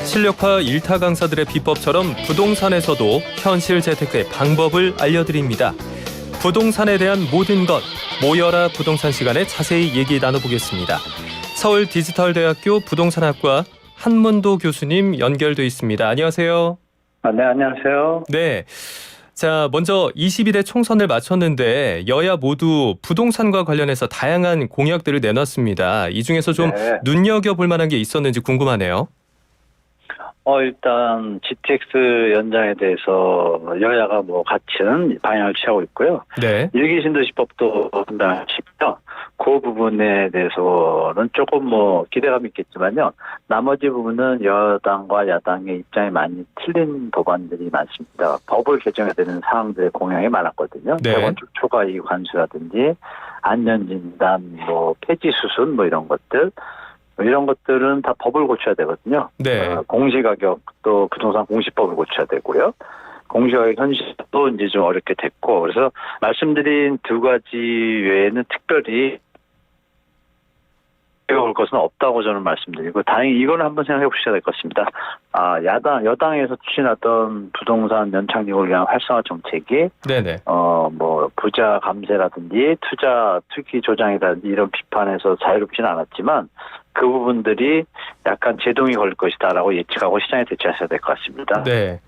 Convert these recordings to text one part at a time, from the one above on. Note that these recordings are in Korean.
실력파 일타 강사들의 비법처럼 부동산에서도 현실 재테크의 방법을 알려드립니다. 부동산에 대한 모든 것, 모여라 부동산 시간에 자세히 얘기 나눠보겠습니다. 서울디지털대학교 부동산학과 한문도 교수님 연결돼 있습니다. 안녕하세요. 네, 안녕하세요. 네. 자, 먼저 22대 총선을 마쳤는데 여야 모두 부동산과 관련해서 다양한 공약들을 내놨습니다. 이 중에서 좀 눈여겨볼 만한 게 있었는지 궁금하네요. 일단 GTX 연장에 대해서 여야가 같은 방향을 취하고 있고요. 네. 일기신도시법도 한다시피요. 그 부분에 대해서는 조금 기대감이 있겠지만요. 나머지 부분은 여당과 야당의 입장이 많이 틀린 법안들이 많습니다. 법을 개정해야 되는 사항들의 공약이 많았거든요. 네. 재건축 초과이익 환수라든지 안전진단, 폐지 수순 이런 것들. 이런 것들은 다 법을 고쳐야 되거든요. 네. 공시가격 또 부동산 공시법을 고쳐야 되고요. 공시가격 현실도 이제 좀 어렵게 됐고, 그래서 말씀드린 두 가지 외에는 특별히 올 것은 없다고 저는 말씀드리고, 다행히 이거는 한번 생각해 보셔야 될 것 같습니다. 여당에서 추진하던 부동산 연착륙을 위한 활성화 정책이, 네네. 부자 감세라든지 투기 조장이라든지 이런 비판에서 자유롭지는 않았지만, 그 부분들이 약간 제동이 걸릴 것이다라고 예측하고 시장에 대처하셔야 될 것 같습니다. 네.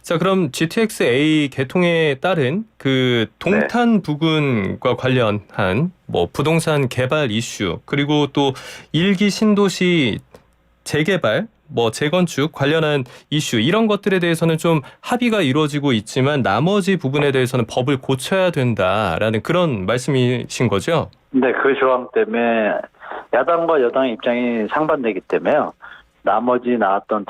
자, 그럼 GTX-A 개통에 따른 그 동탄 부근과 관련한 부동산 개발 이슈, 그리고 또 일기 신도시 재개발, 재건축 관련한 이슈, 이런 것들에 대해서는 좀 합의가 이루어지고 있지만 나머지 부분에 대해서는 법을 고쳐야 된다라는 그런 말씀이신 거죠? 네, 그 조항 때문에 야당과 여당의 입장이 상반되기 때문에요. 나머지 나왔던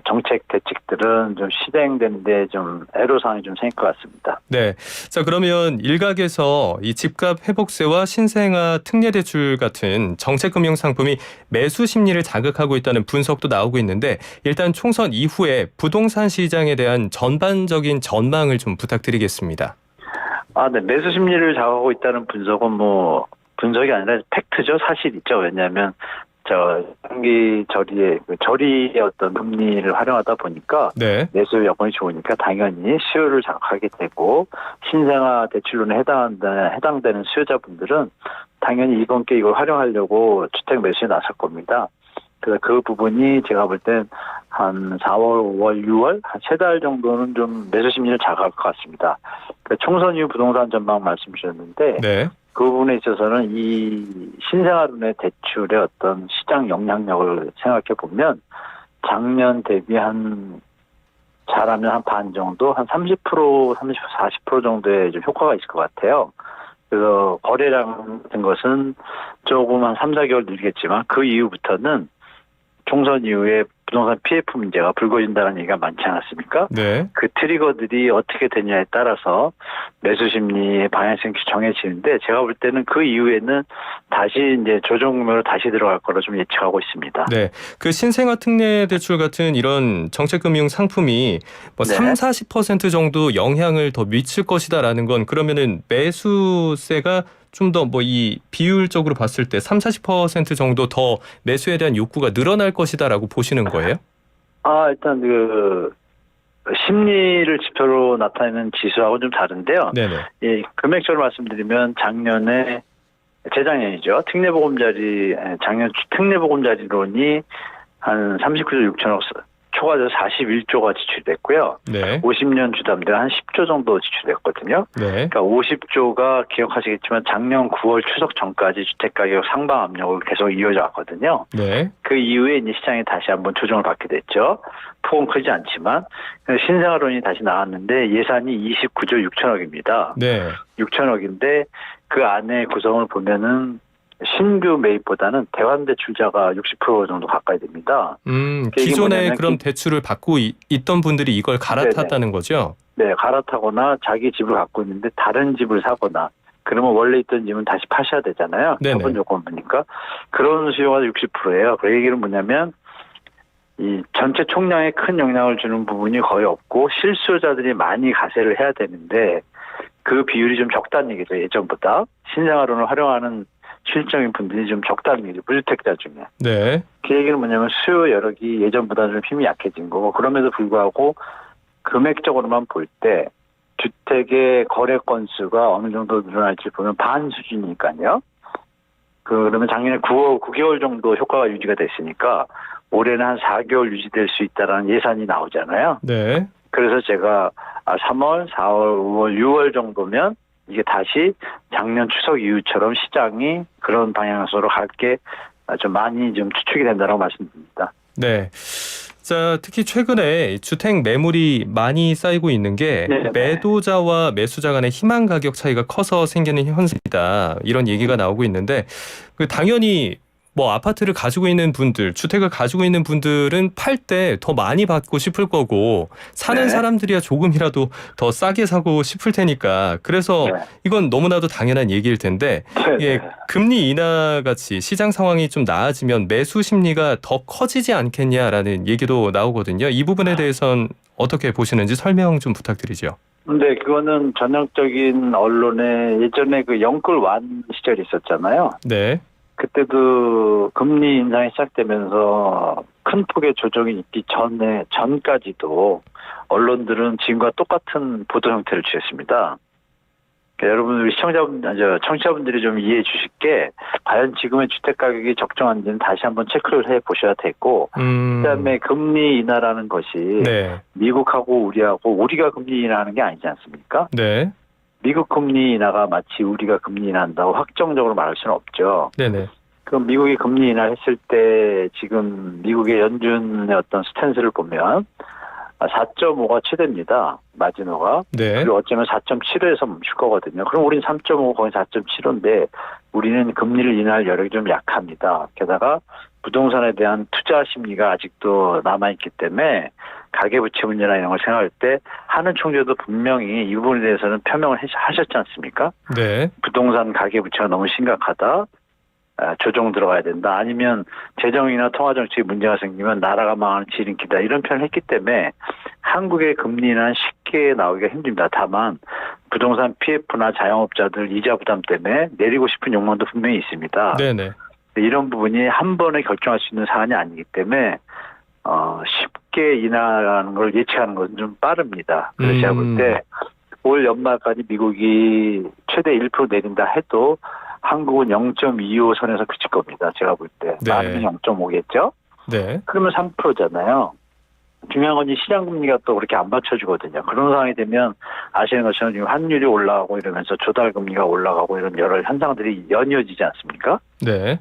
정책 대책들은 좀 실행되는데 좀 애로사항이 좀 생길 것 같습니다. 네. 자, 그러면 일각에서 이 집값 회복세와 신생아 특례대출 같은 정책금융 상품이 매수 심리를 자극하고 있다는 분석도 나오고 있는데, 일단 총선 이후에 부동산 시장에 대한 전반적인 전망을 좀 부탁드리겠습니다. 네. 매수 심리를 자극하고 있다는 분석은 분석이 아니라 팩트죠. 사실이죠. 왜냐하면 장기 저리의 어떤 금리를 활용하다 보니까 매수 여건이 좋으니까 당연히 수요를 자극하게 되고, 신생아 대출론에 해당되는 수요자분들은 당연히 이번 기회에 이걸 활용하려고 주택 매수에 나설 겁니다. 그래서 그 부분이 제가 볼 땐 한 4월, 5월, 6월 한 3달 정도는 좀 매수 심리를 자극할 것 같습니다. 총선 이후 부동산 전망 말씀 주셨는데, 그 부분에 있어서는 이 신생아론의 대출의 어떤 시장 영향력을 생각해 보면 작년 대비 잘하면 한 반 정도, 한 30%, 40% 정도의 좀 효과가 있을 것 같아요. 그래서 거래량 같은 것은 조금 한 3, 4개월 늘겠지만 그 이후부터는 총선 이후에 부동산 PF 문제가 불거진다는 얘기가 많지 않았습니까? 네. 그 트리거들이 어떻게 되냐에 따라서 매수 심리의 방향성이 정해지는데, 제가 볼 때는 그 이후에는 다시 이제 조정금으로 다시 들어갈 거로 좀 예측하고 있습니다. 네. 그 신생아 특례 대출 같은 이런 정책금융 상품이 3, 40% 정도 영향을 더 미칠 것이다라는 건, 그러면은 매수세가 좀 더 이 비율적으로 봤을 때 3, 40% 정도 더 매수에 대한 욕구가 늘어날 것이다라고 보시는 거예요? 일단 심리를 지표로 나타내는 지수하고는 좀 다른데요. 네네. 예, 금액적으로 말씀드리면 재작년이죠. 작년 특례보금자리론이 한 39조 6천억 초과돼서 41조가 지출됐고요. 50년 주담대 한 10조 정도 지출됐거든요. 그러니까 50조가 기억하시겠지만 작년 9월 추석 전까지 주택가격 상방 압력을 계속 이어져 왔거든요. 그 이후에 이제 시장이 다시 한번 조정을 받게 됐죠. 폭은 크지 않지만 신생아론이 다시 나왔는데 예산이 29조 6천억입니다. 6천억인데 그 안에 구성을 보면은 신규 매입보다는 대환대출자가 60% 정도 가까이 됩니다. 기존에 그럼 대출을 받고 있던 분들이 이걸 갈아탔다는 거죠? 네, 갈아타거나 자기 집을 갖고 있는데 다른 집을 사거나, 그러면 원래 있던 집은 다시 파셔야 되잖아요. 처분 조건 보니까. 그런 수요가 60%예요. 그 얘기는 뭐냐면 이 전체 총량에 큰 영향을 주는 부분이 거의 없고 실수요자들이 많이 가세를 해야 되는데 그 비율이 좀 적다는 얘기죠. 예전보다. 신생아론을 활용하는 실적인 분들이 좀 적다는 얘기죠. 무주택자 중에. 네. 그 얘기는 뭐냐면 수요 여력이 예전보다 좀 힘이 약해진 거고 그럼에도 불구하고 금액적으로만 볼 때 주택의 거래 건수가 어느 정도 늘어날지 보면 반 수준이니까요. 그러면 작년에 9개월 정도 효과가 유지가 됐으니까 올해는 한 4개월 유지될 수 있다라는 예산이 나오잖아요. 네. 그래서 제가 3월, 4월, 5월, 6월 정도면 이게 다시 작년 추석 이후처럼 시장이 그런 방향으로 갈 게 좀 많이 좀 추측이 된다고 말씀드립니다. 네. 자, 특히 최근에 주택 매물이 많이 쌓이고 있는 게 네네. 매도자와 매수자 간의 희망 가격 차이가 커서 생기는 현상이다. 이런 얘기가 나오고 있는데 당연히 뭐 아파트를 가지고 있는 분들, 주택을 가지고 있는 분들은 팔 때 더 많이 받고 싶을 거고 사는 네. 사람들이야 조금이라도 더 싸게 사고 싶을 테니까 그래서 네. 이건 너무나도 당연한 얘기일 텐데 예, 금리 인하 같이 시장 상황이 좀 나아지면 매수 심리가 더 커지지 않겠냐라는 얘기도 나오거든요. 이 부분에 대해선 어떻게 보시는지 설명 좀 부탁드리죠. 근데 그거는 전형적인 언론에 예전에 그 영끌 완 시절이 있었잖아요. 네. 그때도 금리 인상이 시작되면서 큰 폭의 조정이 있기 전까지도 언론들은 지금과 똑같은 보도 형태를 취했습니다. 그러니까 여러분, 우리 청취자분들이 좀 이해해 주실 게 과연 지금의 주택 가격이 적정한지는 다시 한번 체크를 해 보셔야 되고, 그다음에 금리 인하라는 것이 네. 미국하고 우리가 금리 인하하는 게 아니지 않습니까? 네. 미국 금리 인하가 마치 우리가 금리 인하한다고 확정적으로 말할 수는 없죠. 네네. 그럼 미국이 금리 인하를 했을 때 지금 미국의 연준의 어떤 스탠스를 보면 4.5가 최대입니다. 마지노가. 네. 그리고 어쩌면 4.75에서 멈출 거거든요. 그럼 우린 3.5, 거의 4.75인데 우리는 금리를 인하할 여력이 좀 약합니다. 게다가 부동산에 대한 투자 심리가 아직도 남아있기 때문에 가계부채 문제나 이런 걸 생각할 때 하는 총재도 분명히 이 부분에 대해서는 표명을 하셨지 않습니까? 네. 부동산 가계부채가 너무 심각하다. 조정 들어가야 된다. 아니면 재정이나 통화정책에 문제가 생기면 나라가 망하는 지름길이다. 이런 표현을 했기 때문에 한국의 금리는 쉽게 나오기가 힘듭니다. 다만 부동산 PF나 자영업자들 이자 부담 때문에 내리고 싶은 욕망도 분명히 있습니다. 네네. 이런 부분이 한 번에 결정할 수 있는 사안이 아니기 때문에 쉽게 인하라는 걸 예측하는 것은 좀 빠릅니다. 그래서 제가 볼 때 올 연말까지 미국이 최대 1% 내린다 해도 한국은 0.25 선에서 그칠 겁니다. 제가 볼 때. 네. 많으면 0.5겠죠? 네. 그러면 3%잖아요. 중요한 건 이 시장 금리가 또 그렇게 안 받쳐주거든요. 그런 상황이 되면 아시는 것처럼 지금 환율이 올라가고 이러면서 조달 금리가 올라가고 이런 여러 현상들이 연이어지지 않습니까? 네.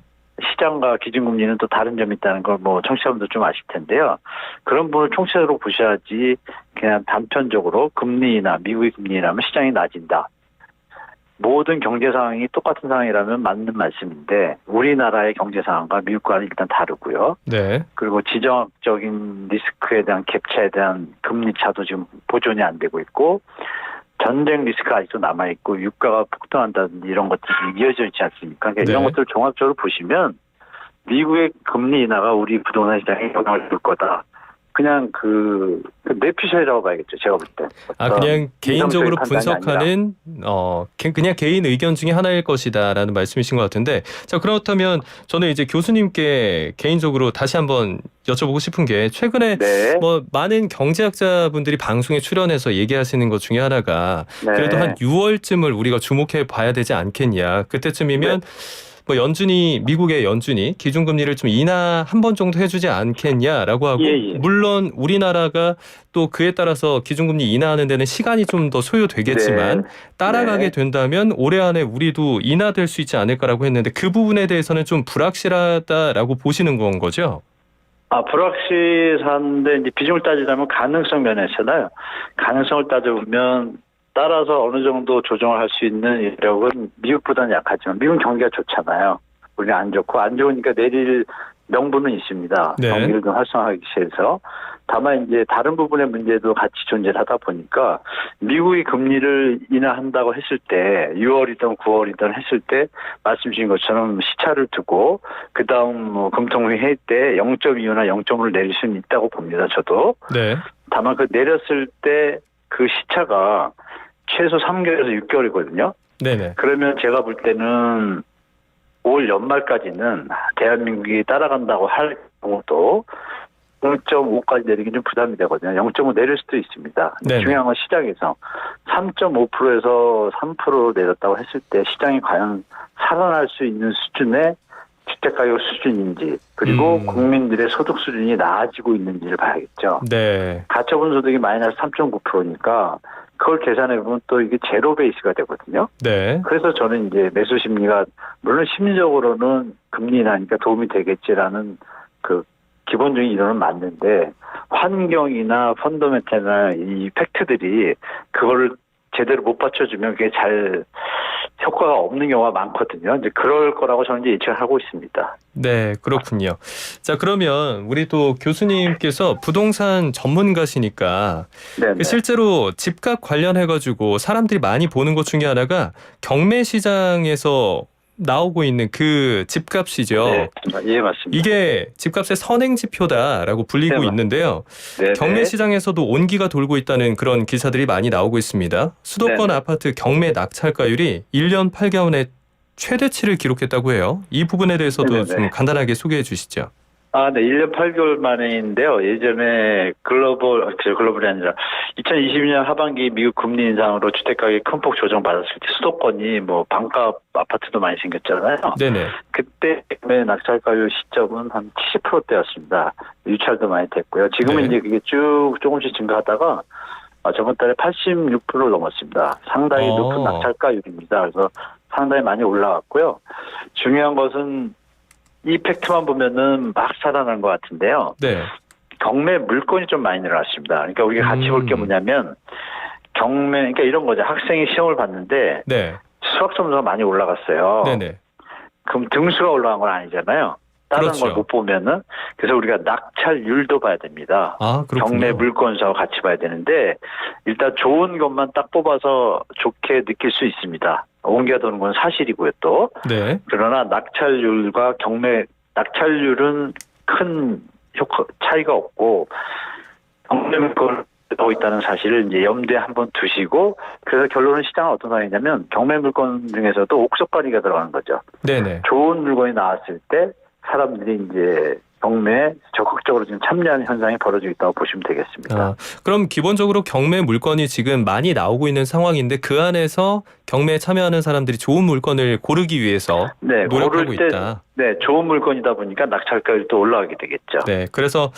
시장과 기준금리는 또 다른 점이 있다는 걸 뭐 청취자분들 좀 아실 텐데요. 그런 부분을 총체적으로 보셔야지 그냥 단편적으로 금리 인하, 미국의 금리 인하면 시장이 낮아진다. 모든 경제 상황이 똑같은 상황이라면 맞는 말씀인데 우리나라의 경제 상황과 미국과는 일단 다르고요. 네. 그리고 지정학적인 리스크에 대한 갭차에 대한 금리 차도 지금 보존이 안 되고 있고 전쟁 리스크가 아직도 남아있고 유가가 폭등한다든지 이런 것들이 이어져 있지 않습니까? 그러니까 이런 네. 것들을 종합적으로 보시면 미국의 금리 인하가 우리 부동산 시장에 영향을 줄 거다. 그냥 그 내피셜이라고 봐야겠죠. 제가 볼 때. 그냥 개인적으로 판단이 분석하는 그냥 개인 의견 중에 하나일 것이다라는 말씀이신 것 같은데 자 그렇다면 저는 이제 교수님께 개인적으로 다시 한번 여쭤보고 싶은 게 최근에 네. 뭐 많은 경제학자분들이 방송에 출연해서 얘기하시는 것 중에 하나가 네. 그래도 한 6월쯤을 우리가 주목해 봐야 되지 않겠냐 그때쯤이면 뭐 미국의 연준이 기준금리를 좀 인하 한 번 정도 해주지 않겠냐라고 하고 물론 우리나라가 또 그에 따라서 기준금리 인하하는 데는 시간이 좀 더 소요되겠지만 따라가게 된다면 올해 안에 우리도 인하될 수 있지 않을까라고 했는데 그 부분에 대해서는 좀 불확실하다라고 보시는 건 거죠? 불확실한데 이제 비중을 따지자면 가능성 면에서는 가능성을 따져보면 따라서 어느 정도 조정을 할 수 있는 여력은 미국보다는 약하지만 미국은 경기가 좋잖아요. 우리는 안 좋고 안 좋으니까 내릴 명분은 있습니다. 네. 경기를 좀 활성화하기 위해서. 다만 이제 다른 부분의 문제도 같이 존재를 하다 보니까 미국이 금리를 인하한다고 했을 때 6월이든 9월이든 했을 때 말씀 주신 것처럼 시차를 두고 그다음 뭐 금통위 회의 때 0.25나 0.5를 내릴 수는 있다고 봅니다. 저도. 네. 다만 그 내렸을 때 그 시차가 최소 3개월에서 6개월이거든요. 네네. 그러면 제가 볼 때는 올 연말까지는 대한민국이 따라간다고 할 경우도 0.5까지 내리긴 좀 부담이 되거든요. 0.5 내릴 수도 있습니다. 네네. 중요한 건 시장에서 3.5%에서 3% 내렸다고 했을 때 시장이 과연 살아날 수 있는 수준의 주택가격 수준인지 그리고 국민들의 소득 수준이 나아지고 있는지를 봐야겠죠. 네. 가처분 소득이 마이너스 3.9%니까 그걸 계산해보면 또 이게 제로 베이스가 되거든요. 네. 그래서 저는 이제 매수 심리가 물론 심리적으로는 금리 인하니까 도움이 되겠지라는 그 기본적인 이론은 맞는데 환경이나 펀더멘탈이나 이 팩트들이 그거를 제대로 못 받쳐주면 그게 잘 효과가 없는 경우가 많거든요. 이제 그럴 거라고 저는 이제 예측을 하고 있습니다. 네, 그렇군요. 자, 그러면 우리 또 교수님께서 부동산 전문가시니까 네네. 실제로 집값 관련해가지고 사람들이 많이 보는 것 중에 하나가 경매 시장에서 나오고 있는 그 집값이죠. 네, 예, 맞습니다. 이게 집값의 선행지표다라고 불리고 네, 있는데요. 네네. 경매 시장에서도 온기가 돌고 있다는 그런 기사들이 많이 나오고 있습니다. 수도권 네네. 아파트 경매 낙찰가율이 1년 8개월에 최대치를 기록했다고 해요. 이 부분에 대해서도 네네네. 좀 간단하게 소개해 주시죠. 네, 1년 8개월 만인데요. 예전에 글로벌이 아니라 2022년 하반기 미국 금리 인상으로 주택가격이 큰 폭 조정받았을 때 수도권이 뭐 반값 아파트도 많이 생겼잖아요. 네네. 그때 낙찰가율 시점은 한 70%대였습니다. 유찰도 많이 됐고요. 지금은 네. 이제 그게 쭉 조금씩 증가하다가 저번 달에 86%를 넘었습니다. 상당히 높은 낙찰가율입니다. 그래서 상당히 많이 올라갔고요. 중요한 것은 이 팩트만 보면은 막 살아난 것 같은데요. 네. 경매 물건이 좀 많이 늘어났습니다. 그러니까 우리가 같이 볼 게 뭐냐면 그러니까 이런 거죠. 학생이 시험을 봤는데 네. 수학 점수가 많이 올라갔어요. 네네. 그럼 등수가 올라간 건 아니잖아요. 다른 그렇죠. 걸 못 보면은 그래서 우리가 낙찰률도 봐야 됩니다. 아, 그렇군요. 경매 물건수하고 같이 봐야 되는데 일단 좋은 것만 딱 뽑아서 좋게 느낄 수 있습니다. 옮겨 도는 건 사실이고요 또. 네. 그러나 낙찰률과 낙찰률은 큰 차이가 없고 경매 물건을 하고 있다는 사실을 이제 염두에 한번 두시고 그래서 결론은 시장은 어떤 상황이냐면 경매 물건 중에서도 옥석가리가 들어가는 거죠. 네네. 좋은 물건이 나왔을 때 사람들이 이제 경매에 적극적으로 지금 참여하는 현상이 벌어지고 있다고 보시면 되겠습니다. 그럼 기본적으로 경매 물건이 지금 많이 나오고 있는 상황인데 그 안에서 경매에 참여하는 사람들이 좋은 물건을 고르기 위해서 노력하고 고를 때, 있다. 네, 좋은 물건이다 보니까 낙찰가율도 올라가게 되겠죠. 네, 그래서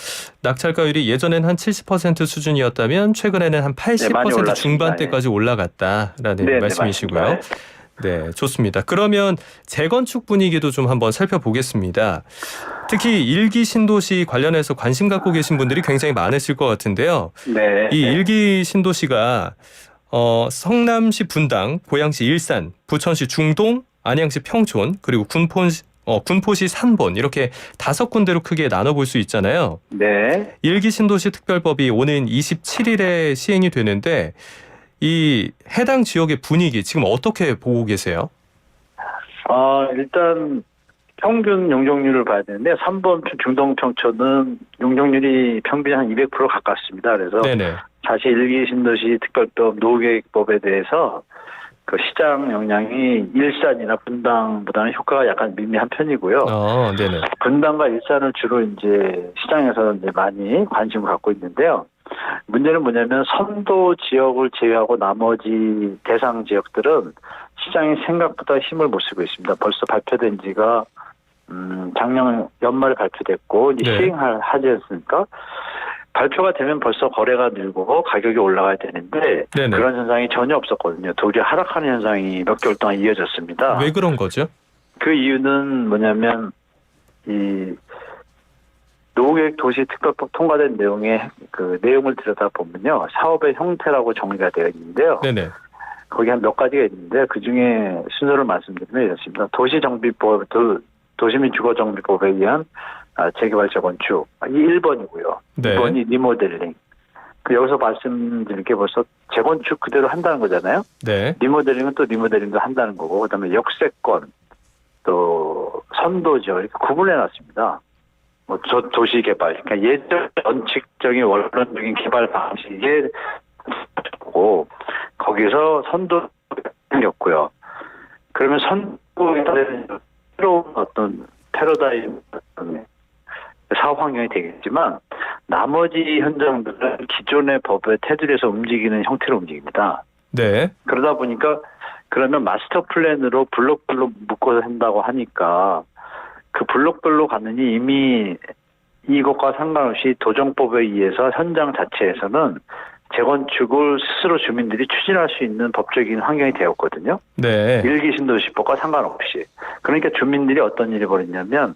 낙찰가율이 예전엔 한 70% 수준이었다면 최근에는 한 80% 많이 올랐습니다. 중반대까지 올라갔다라는 말씀이시고요. 맞습니다. 네, 좋습니다. 그러면 재건축 분위기도 좀 한번 살펴보겠습니다. 특히 일기 신도시 관련해서 관심 갖고 계신 분들이 굉장히 많으실 것 같은데요. 네. 이 일기 신도시가 성남시 분당, 고양시 일산, 부천시 중동, 안양시 평촌, 그리고 군포시 산본 이렇게 5군데로 크게 나눠볼 수 있잖아요. 네. 일기 신도시 특별법이 오는 27일에 시행이 되는데 이 해당 지역의 분위기 지금 어떻게 보고 계세요? 일단 평균 용적률을 봐야 되는데 3번 중동 평촌은 용적률이 평균 한 200% 가깝습니다. 그래서 네네. 사실 일기 신도시 특별법 노후계획법에 대해서 그 시장 영향이 일산이나 분당보다는 효과가 약간 미미한 편이고요. 네네. 분당과 일산을 주로 이제 시장에서 이제 많이 관심을 갖고 있는데요. 문제는 뭐냐면 선도 지역을 제외하고 나머지 대상 지역들은 시장이 생각보다 힘을 못 쓰고 있습니다. 벌써 발표된 지가 작년 연말에 발표됐고 이제 네. 시행하지 않습니까? 발표가 되면 벌써 거래가 늘고 가격이 올라가야 되는데 네네. 그런 현상이 전혀 없었거든요. 도리어 하락하는 현상이 몇 개월 동안 이어졌습니다. 왜 그런 거죠? 그 이유는 뭐냐면 이 노후계획 도시특별법 통과된 내용의 그 내용을 들여다보면요. 사업의 형태라고 정리가 되어 있는데요. 네네. 거기 한 몇 가지가 있는데 그중에 순서를 말씀드리면 이렇습니다. 도시정비법, 도시민 주거정비법에 의한 재개발 재건축 이 1번이고요. 네. 2번이 리모델링. 여기서 말씀드릴 게 벌써 재건축 그대로 한다는 거잖아요. 네. 리모델링은 또 리모델링도 한다는 거고 그다음에 역세권 또 선도죠. 이렇게 구분해놨습니다. 도시개발, 그러니까 예전 원칙적인 원론적인 개발 방식에 보고 거기서 선도 생겼고요. 그러면 선도에 따른 새로운 어떤 패러다임 사업 환경이 되겠지만 나머지 현장들은 기존의 법의 테두리에서 움직이는 형태로 움직입니다. 네. 그러다 보니까 그러면 마스터 플랜으로 블록별로 묶어서 한다고 하니까 그 블록별로 가느니 이미 이것과 상관없이 도정법에 의해서 현장 자체에서는 재건축을 스스로 주민들이 추진할 수 있는 법적인 환경이 되었거든요. 네. 일기 신도시법과 상관없이. 그러니까 주민들이 어떤 일이 벌어지냐면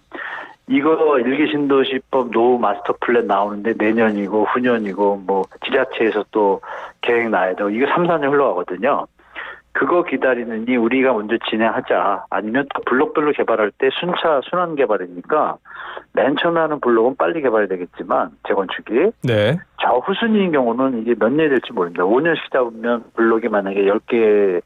이거 일기 신도시법 노후 마스터 플랜 나오는데 내년이고 후년이고 뭐 지자체에서 또 계획 나야 되고 이거 3, 4년 흘러가거든요. 그거 기다리느니 우리가 먼저 진행하자. 아니면 또 블록별로 개발할 때 순환 개발이니까 맨 처음에 하는 블록은 빨리 개발이 되겠지만 재건축이 네. 저 후순위인 경우는 이게 몇 년이 될지 모릅니다. 5년씩 잡으면 블록이 만약에 10개,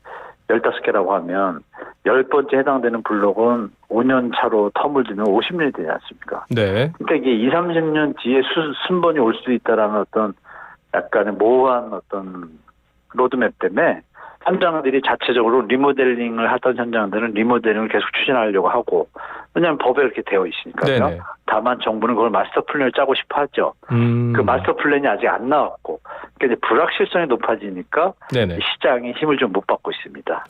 15개라고 하면 10번째 해당되는 블록은 5년 차로 텀을 두면 50년이 되지 않습니까? 네. 그러니까 이게 20, 30년 뒤에 순번이 올 수 있다라는 어떤 약간의 모호한 어떤 로드맵 때문에 현장들이 자체적으로 리모델링을 하던 현장들은 리모델링을 계속 추진하려고 하고 왜냐하면 법에 이렇게 되어 있으니까요. 네네. 다만 정부는 그걸 마스터 플랜을 짜고 싶어 하죠. 그 마스터 플랜이 아직 안 나왔고 그러니까 이제 불확실성이 높아지니까 네네. 시장이 힘을 좀 못 받고 있습니다.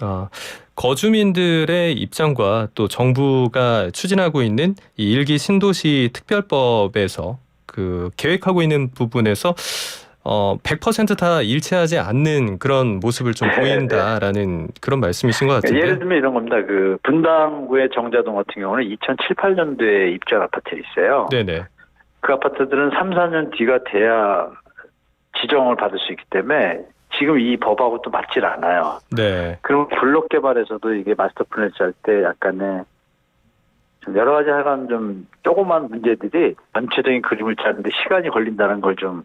거주민들의 입장과 또 정부가 추진하고 있는 이 일기 신도시 특별법에서 그 계획하고 있는 부분에서 100%다 일치하지 않는 그런 모습을 좀 보인다라는 그런 말씀이신 것 같은데. 예를 들면 이런 겁니다. 그 분당구의 정자동 같은 경우는 2007, 8년도에 입주한 아파트가 있어요. 네네. 그 아파트들은 3, 4년 뒤가 돼야 지정을 받을 수 있기 때문에 지금 이 법하고 또 맞질 않아요. 네. 그럼 블록 개발에서도 이게 마스터 플랜 짤 때 약간의 좀 여러 가지 하여간 좀 조그만 문제들이 전체적인 그림을 짜는데 시간이 걸린다는 걸 좀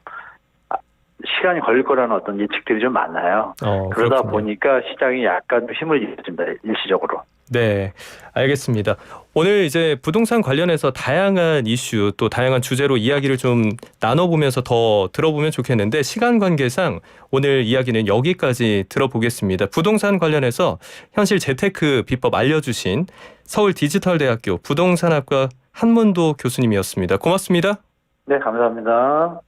시간이 걸릴 거라는 어떤 예측들이 좀 많아요. 그러다 그렇군요. 보니까 시장이 약간 힘을 잃습니다. 일시적으로. 네, 알겠습니다. 오늘 이제 부동산 관련해서 다양한 이슈 또 다양한 주제로 이야기를 좀 나눠보면서 더 들어보면 좋겠는데 시간 관계상 오늘 이야기는 여기까지 들어보겠습니다. 부동산 관련해서 현실 재테크 비법 알려주신 서울디지털대학교 부동산학과 한문도 교수님이었습니다. 고맙습니다. 네, 감사합니다.